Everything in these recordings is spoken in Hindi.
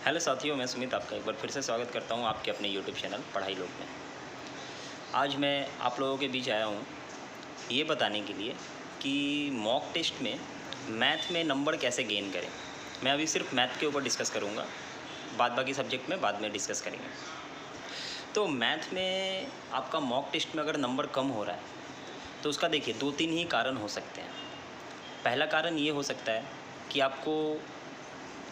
हेलो साथियों, मैं सुमित आपका एक बार फिर से स्वागत करता हूं आपके अपने यूट्यूब चैनल पढ़ाई लोग में। आज मैं आप लोगों के बीच आया हूं ये बताने के लिए कि मॉक टेस्ट में मैथ में नंबर कैसे गेन करें। मैं अभी सिर्फ मैथ के ऊपर डिस्कस करूंगा, बाद बाकी सब्जेक्ट में बाद में डिस्कस करेंगे। तो मैथ में आपका मॉक टेस्ट में अगर नंबर कम हो रहा है तो उसका देखिए 2-3 ही कारण हो सकते हैं। पहला कारण ये हो सकता है कि आपको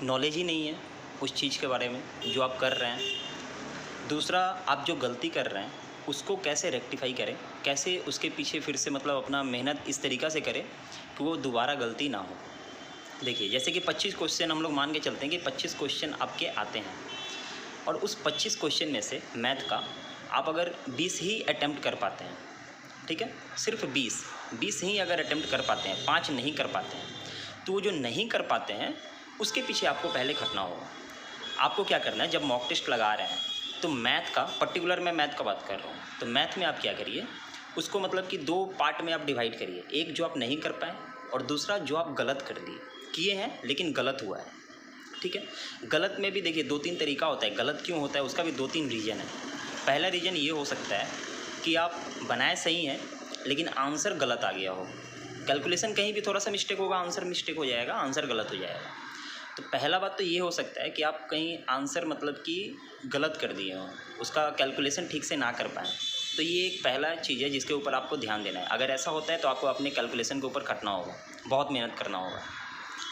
नॉलेज ही नहीं है उस चीज़ के बारे में जो आप कर रहे हैं। दूसरा, आप जो गलती कर रहे हैं उसको कैसे रेक्टिफाई करें, कैसे उसके पीछे फिर से मतलब अपना मेहनत इस तरीक़ा से करें कि वो दोबारा गलती ना हो। देखिए, जैसे कि 25 क्वेश्चन हम लोग मान के चलते हैं कि 25 क्वेश्चन आपके आते हैं और उस 25 क्वेश्चन में से मैथ का आप अगर 20 ही अटैम्प्ट कर पाते हैं, ठीक है, सिर्फ 20 ही अगर अटैम्प्ट कर पाते हैं, 5 नहीं कर पाते हैं, तो वो जो नहीं कर पाते हैं उसके पीछे आपको पहले खटना होगा। आपको क्या करना है, जब मॉक टेस्ट लगा रहे हैं तो मैथ का पर्टिकुलर, मैं मैथ का बात कर रहा हूँ, तो मैथ में आप क्या करिए, उसको मतलब कि 2 पार्ट में आप डिवाइड करिए। एक जो आप नहीं कर पाए और दूसरा जो आप गलत कर दिए, किए हैं लेकिन गलत हुआ है, ठीक है। गलत में भी देखिए 2-3 तरीका होता है। गलत क्यों होता है उसका भी 2-3 रीज़न है। पहला रीज़न ये हो सकता है कि आप बनाए सही हैं लेकिन आंसर गलत आ गया हो। कैलकुलेशन कहीं भी थोड़ा सा मिस्टेक होगा, आंसर मिस्टेक हो जाएगा, आंसर गलत हो जाएगा। तो पहला बात तो ये हो सकता है कि आप कहीं आंसर मतलब कि गलत कर दिए हों, उसका कैलकुलेशन ठीक से ना कर पाएँ। तो ये एक पहला चीज़ है जिसके ऊपर आपको ध्यान देना है। अगर ऐसा होता है तो आपको अपने कैलकुलेशन के ऊपर खटना होगा, बहुत मेहनत करना होगा।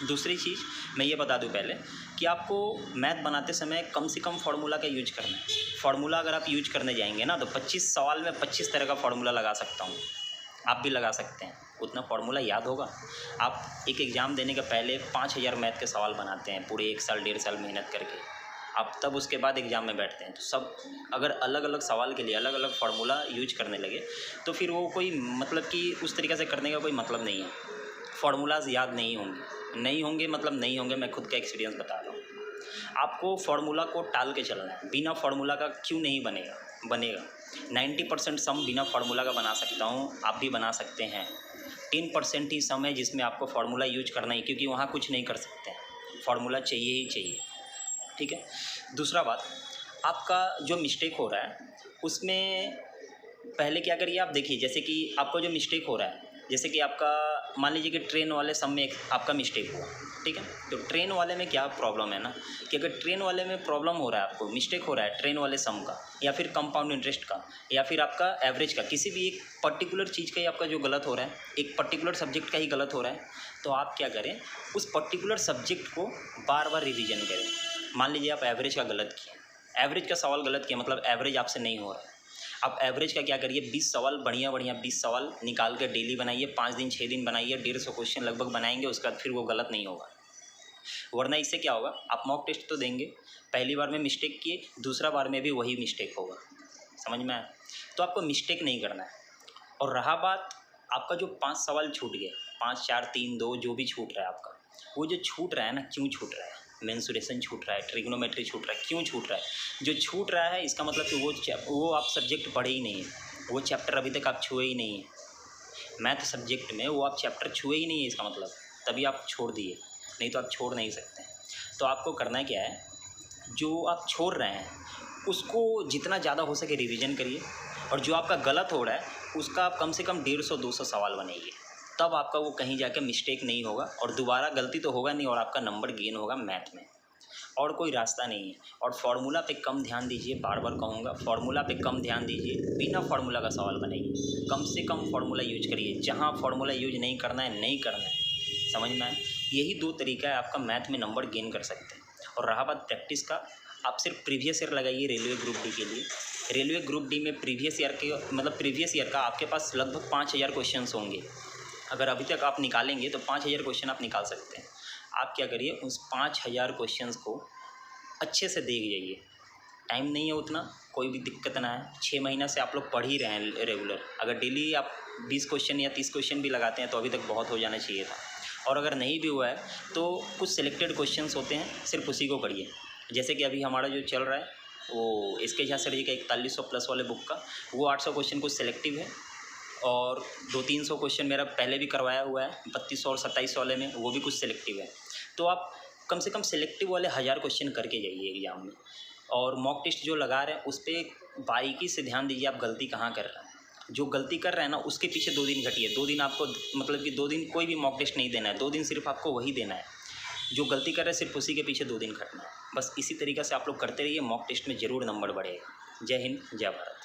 दूसरी चीज़ मैं ये बता दूं पहले कि आपको मैथ बनाते समय कम से कम फार्मूला का यूज करना है। फार्मूला अगर आप यूज करने जाएंगे ना तो 25 सवाल में 25 तरह का फार्मूला लगा सकता हूँ, आप भी लगा सकते हैं। उतना फार्मूला याद होगा। आप एक एग्ज़ाम देने के पहले 5000 मैथ के सवाल बनाते हैं पूरे 1 साल 1.5 साल मेहनत करके, आप तब उसके बाद एग्ज़ाम में बैठते हैं। तो सब अगर अलग अलग सवाल के लिए अलग अलग फार्मूला यूज करने लगे तो फिर वो कोई मतलब कि उस तरीक़े से करने का कोई मतलब नहीं है। फार्मूलाज याद नहीं होंगे मतलब नहीं होंगे, मैं खुद का एक्सपीरियंस बता रहा हूँ। आपको फार्मूला को टाल के चलना है। बिना फार्मूला का क्यों नहीं बनेगा। 90% सम बिना फार्मूला का बना सकता हूँ, आप भी बना सकते हैं। 10% ही सम है जिसमें आपको फार्मूला यूज करना है, क्योंकि वहाँ कुछ नहीं कर सकते हैं, फार्मूला चाहिए ही चाहिए, ठीक है। दूसरा बात, आपका जो मिस्टेक हो रहा है उसमें पहले क्या करिए, आप देखिए जैसे कि आपको जो मिस्टेक हो रहा है, जैसे कि आपका मान लीजिए कि ट्रेन वाले सम में एक आपका मिस्टेक हुआ, ठीक है। तो ट्रेन वाले में क्या प्रॉब्लम है ना कि अगर ट्रेन वाले में प्रॉब्लम हो रहा है, आपको मिस्टेक हो रहा है ट्रेन वाले सम का या फिर कंपाउंड इंटरेस्ट का या फिर आपका एवरेज का, किसी भी एक पर्टिकुलर चीज़ का ही आपका जो गलत हो रहा है, एक पर्टिकुलर सब्जेक्ट का ही गलत हो रहा है, तो आप क्या करें, उस पर्टिकुलर सब्जेक्ट को बार बार रिविज़न करें। मान लीजिए आप एवरेज का गलत किए, एवरेज का सवाल गलत किया, मतलब एवरेज आपसे नहीं हो रहा है। आप एवरेज का क्या करिए, 20 सवाल बढ़िया 20 सवाल निकाल के डेली बनाइए, 5 दिन 6 दिन बनाइए, 150 क्वेश्चन लगभग बनाएंगे, उसके बाद फिर वो गलत नहीं होगा। वरना इससे क्या होगा, आप मॉक टेस्ट तो देंगे, पहली बार में मिस्टेक किए, दूसरा बार में भी वही मिस्टेक होगा। समझ में आया? तो आपको मिस्टेक नहीं करना है। और रहा बात आपका जो 5 सवाल छूट गए, 5 4 3 2 जो भी छूट रहा है आपका, वो जो छूट रहा है ना, क्यों छूट रहा है, मेंसुरेशन छूट रहा है, ट्रिग्नोमेट्री छूट रहा है, क्यों छूट रहा है? जो छूट रहा है इसका मतलब कि वो आप सब्जेक्ट पढ़े ही नहीं है, वो चैप्टर अभी तक आप छुए ही नहीं है। मैथ सब्जेक्ट में वो आप चैप्टर छुए ही नहीं है, इसका मतलब तभी आप छोड़ दिए, नहीं तो आप छोड़ नहीं सकते। तो आपको करना क्या है, जो आप छोड़ रहे हैं उसको जितना ज़्यादा हो सके रिवीजन करिए, और जो आपका गलत हो रहा है उसका आप कम से कम 150-200 सवाल बनाइए, तब आपका वो कहीं जाके मिस्टेक नहीं होगा और दोबारा गलती तो होगा नहीं और आपका नंबर गेन होगा मैथ में। और कोई रास्ता नहीं है। और फार्मूला पे कम ध्यान दीजिए, बार बार कहूँगा फार्मूला पे कम ध्यान दीजिए, बिना फार्मूला का सवाल बनाइए, कम से कम फार्मूला यूज करिए, जहाँ फार्मूला यूज नहीं करना है नहीं करना है। समझ में आए? यही 2 तरीका है आपका मैथ में नंबर गेन कर सकते हैं। और रहा बात प्रैक्टिस का, आप सिर्फ प्रीवियस ईयर लगाइए रेलवे ग्रुप डी के लिए। रेलवे ग्रुप डी में प्रीवियस ईयर का आपके पास लगभग 5000 क्वेश्चन होंगे। अगर अभी तक आप निकालेंगे तो 5000 क्वेश्चन आप निकाल सकते हैं। आप क्या करिए, उस 5000 क्वेश्चंस को अच्छे से देख जाइए। टाइम नहीं है उतना, कोई भी दिक्कत ना है, 6 महीना से आप लोग पढ़ ही रहे हैं रेगुलर। अगर डेली आप 20 क्वेश्चन या 30 क्वेश्चन भी लगाते हैं तो अभी तक बहुत हो जाना चाहिए था। और अगर नहीं भी हुआ है तो कुछ सिलेक्टेड क्वेश्चंस होते हैं, सिर्फ उसी को पढ़िए। जैसे कि अभी हमारा जो चल रहा है वो इसके झा सर जी का 4100 प्लस वाले बुक का, वो 800 क्वेश्चन कुछ सिलेक्टिव है और 200-300 क्वेश्चन मेरा पहले भी करवाया हुआ है 3200 और 2700 वाले में, वो भी कुछ सिलेक्टिव है। तो आप कम से कम सिलेक्टिव वाले 1000 क्वेश्चन करके जाइए एग्ज़ाम में। और मॉक टेस्ट जो लगा रहे हैं उस पर बारीकी से ध्यान दीजिए आप गलती कहाँ कर रहे हैं। जो गलती कर रहे हैं ना उसके पीछे 2 दिन घटिए। 2 दिन आपको मतलब कि 2 दिन कोई भी मॉक टेस्ट नहीं देना है, 2 दिन सिर्फ आपको वही देना है जो गलती कर रहे हैं, सिर्फ उसी के पीछे 2 दिन खटना है। बस इसी तरीक़े से आप लोग करते रहिए, मॉक टेस्ट में ज़रूर नंबर बढ़ेगा। जय हिंद, जय भारत।